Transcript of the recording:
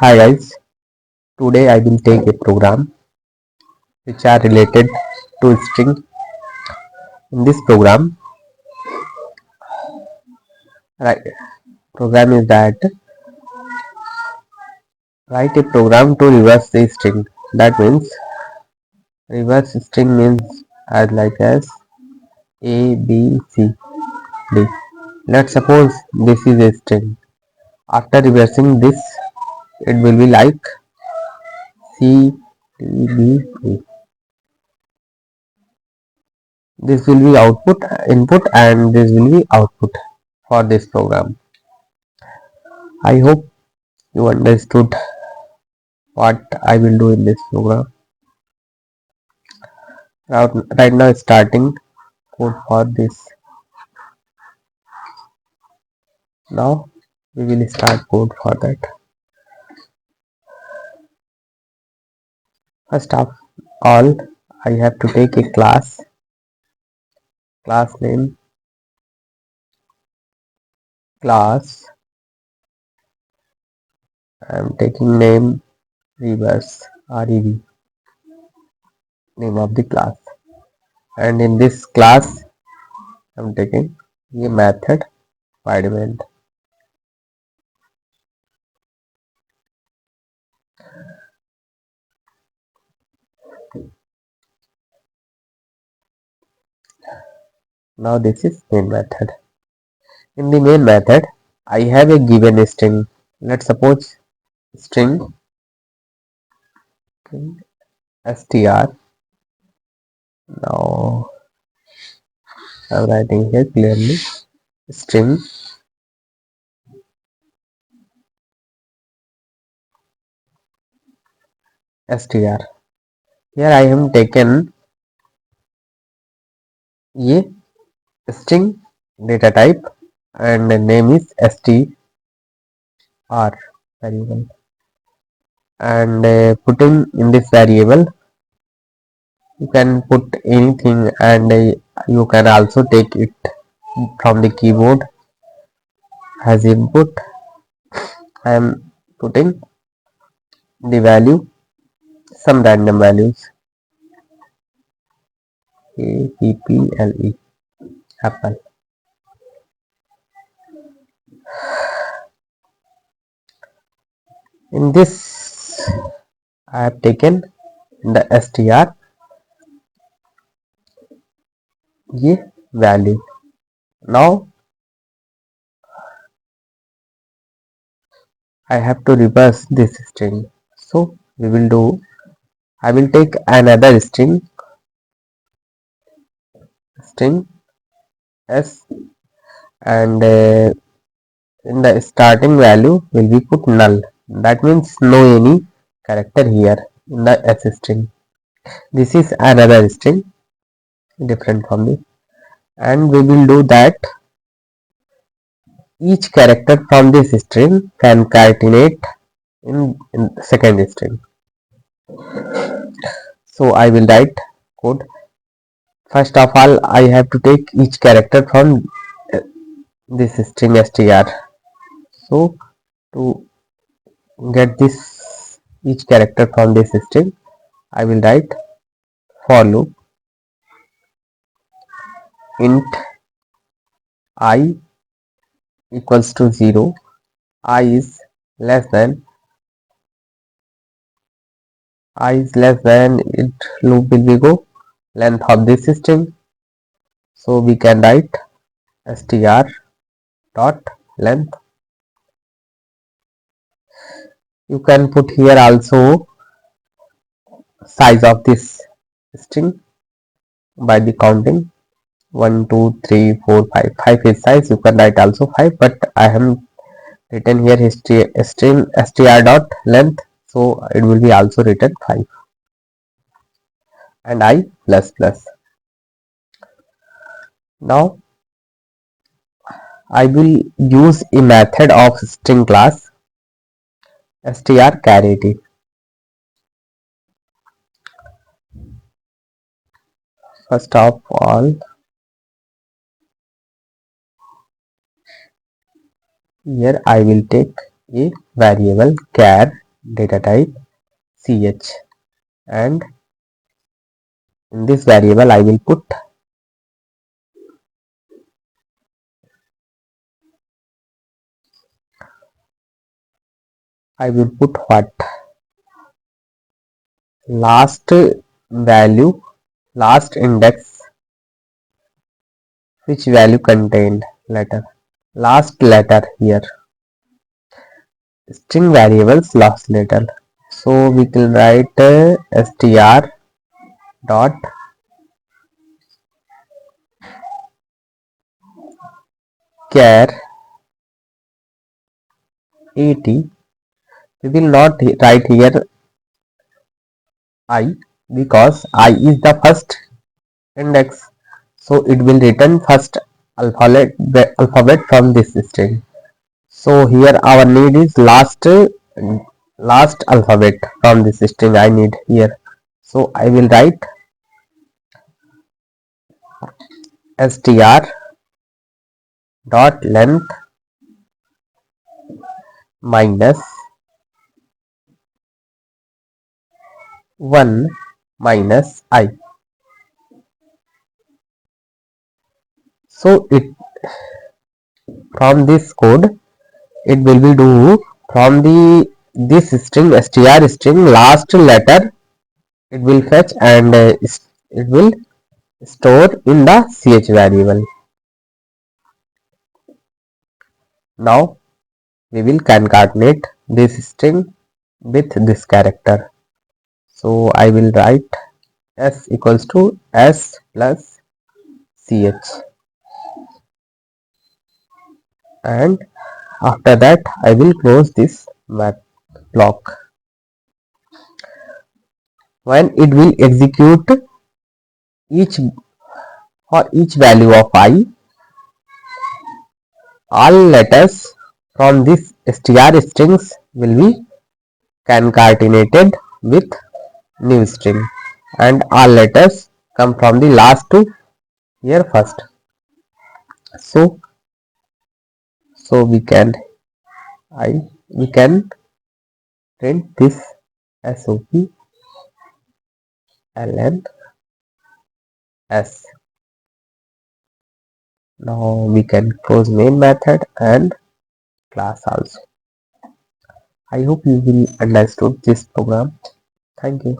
Hi guys, today I will take a program which are related to string. In this right, program is that write a program to reverse the string. That means reverse string means as like as A, B, C, D. Let's suppose this is a string. After reversing this, it will be like C, D, B, E. This will be input, and this will be output for this program. I hope you understood what I will do in this program. Right now starting code for this. Now we will start code for that. First of all, I have to take a class name class. I am taking name reverse rev name of the class, and in this class I am taking a method environment. Now this is main method. In the main method I have a given string. Let's suppose string str. Now I'm writing here clearly string str. Here I have taken a string data type and the name is str variable, and putting in this variable you can put anything, and you can also take it from the keyboard as input. I am putting the value, some random values, apple, apple. In this I have taken the str value. Now I have to reverse this string, so we will do, I will take another string s, and in the starting value will be put null. That means no any character here in the s string. This is another string different from this, and we will do that each character from this string can concatenate in second string. So I will write code. First of all, I have to take each character from this string str. So to get this each character from this string, I will write for loop int I equals to 0, I is less than it, loop will be go length of this string. So we can write str dot length. You can put here also size of this string by the counting 1 2 3 4 5. 5 is size. You can write also 5, but I have written here string str dot length, so it will be also written 5, and I plus plus. Now I will use a method of string class strCarity. First of all, here I will take a variable char data type ch, and in this variable I will put what? Last value, last index, which value contained letter, last letter here, string variables last letter. So we can write str dot char at. We will not write here I, because I is the first index, so it will return first alphabet from this string. So here our need is last alphabet from this string I need here. So I will write str dot length minus 1 minus I. So it, from this code, it will be do from the this string str string last letter it will fetch, and it will store in the ch variable. Now we will concatenate this string with this character. So I will write s equals to s plus ch, and after that I will close this math block. When it will execute each for each value of I, all letters from this str strings will be concatenated with new string, and all letters come from the last two here first. So we can print this SOP ln s. Now we can close main method and class also. I hope you will understood this program. Thank you.